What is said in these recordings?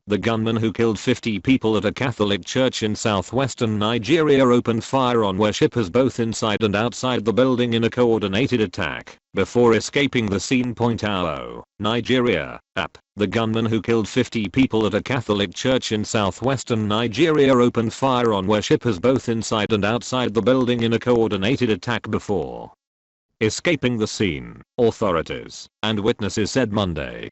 The gunman who killed 50 people at a Catholic church in southwestern Nigeria opened fire on worshippers both inside and outside the building in a coordinated attack, before escaping the scene. Nigeria. The gunman who killed 50 people at a Catholic church in southwestern Nigeria opened fire on worshippers both inside and outside the building in a coordinated attack before escaping the scene, authorities and witnesses said Monday.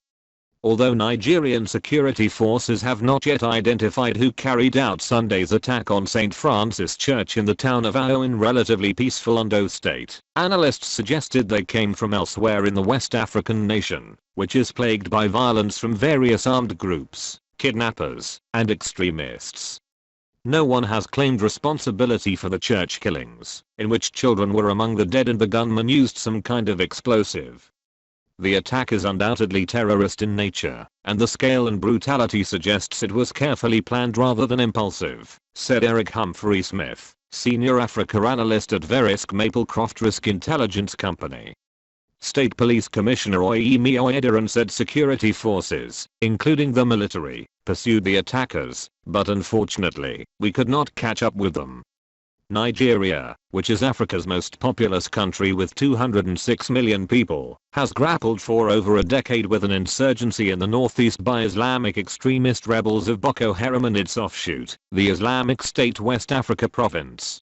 Although Nigerian security forces have not yet identified who carried out Sunday's attack on St. Francis Church in the town of Ayo in relatively peaceful Ondo State, analysts suggested they came from elsewhere in the West African nation, which is plagued by violence from various armed groups, kidnappers, and extremists. No one has claimed responsibility for the church killings, in which children were among the dead and the gunman used some kind of explosive. The attack is undoubtedly terrorist in nature, and the scale and brutality suggests it was carefully planned rather than impulsive, said Eric Humphrey Smith, senior Africa analyst at Verisk Maplecroft Risk Intelligence Company. State Police Commissioner Oyemi Oyediran said security forces, including the military, pursued the attackers, but unfortunately, we could not catch up with them. Nigeria, which is Africa's most populous country with 206 million people, has grappled for over a decade with an insurgency in the northeast by Islamic extremist rebels of Boko Haram and its offshoot, the Islamic State West Africa province.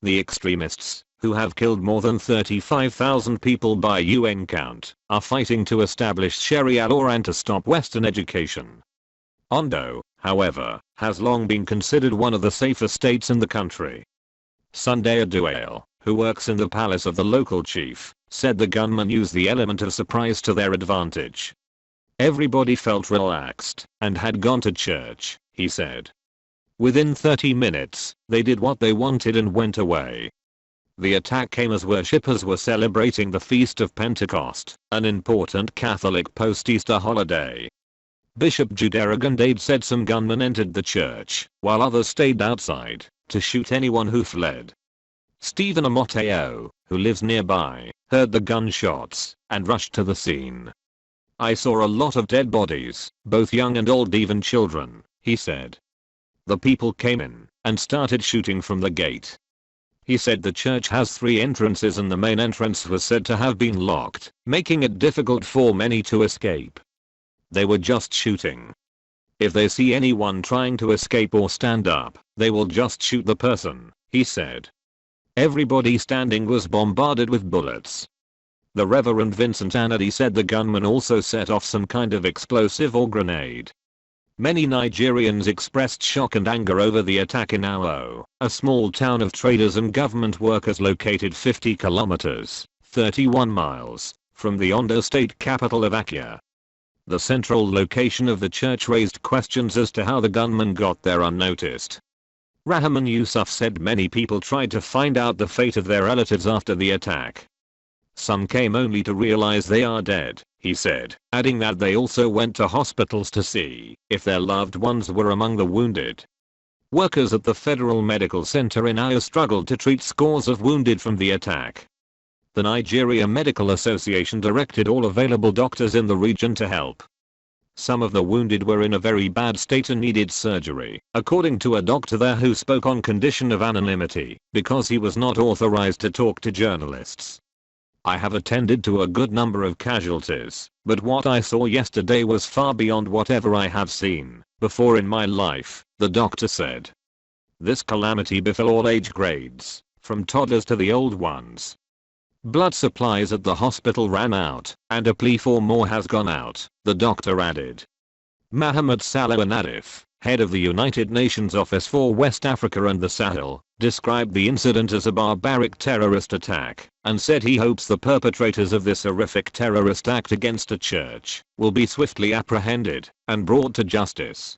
The extremists, who have killed more than 35,000 people by UN count, are fighting to establish Sharia law and to stop Western education. Ondo, however, has long been considered one of the safer states in the country. Sunday Aduale, who works in the palace of the local chief, said the gunmen used the element of surprise to their advantage. Everybody felt relaxed and had gone to church, he said. Within 30 minutes, they did what they wanted and went away. The attack came as worshippers were celebrating the Feast of Pentecost, an important Catholic post-Easter holiday. Bishop Jude Aragondade said some gunmen entered the church, while others stayed outside, to shoot anyone who fled. Stephen Amoteo, who lives nearby, heard the gunshots, and rushed to the scene. I saw a lot of dead bodies, both young and old, even children, he said. The people came in, and started shooting from the gate. He said the church has 3 entrances and the main entrance was said to have been locked, making it difficult for many to escape. They were just shooting. If they see anyone trying to escape or stand up, they will just shoot the person, he said. Everybody standing was bombarded with bullets. The Reverend Vincent Anadi said the gunman also set off some kind of explosive or grenade. Many Nigerians expressed shock and anger over the attack in Awo, a small town of traders and government workers located 50 kilometers, 31 miles, from the Ondo state capital of Akure. The central location of the church raised questions as to how the gunman got there unnoticed. Rahman Yusuf said many people tried to find out the fate of their relatives after the attack. Some came only to realize they are dead, he said, adding that they also went to hospitals to see if their loved ones were among the wounded. Workers at the Federal Medical Center in Ayo struggled to treat scores of wounded from the attack. The Nigeria Medical Association directed all available doctors in the region to help. Some of the wounded were in a very bad state and needed surgery, according to a doctor there who spoke on condition of anonymity, because he was not authorized to talk to journalists. I have attended to a good number of casualties, but what I saw yesterday was far beyond whatever I have seen before in my life, the doctor said. This calamity befell all age grades, from toddlers to the old ones. Blood supplies at the hospital ran out, and a plea for more has gone out, the doctor added. Mohammed Salah Nadif, head of the United Nations Office for West Africa and the Sahel, described the incident as a barbaric terrorist attack, and said he hopes the perpetrators of this horrific terrorist act against a church will be swiftly apprehended and brought to justice.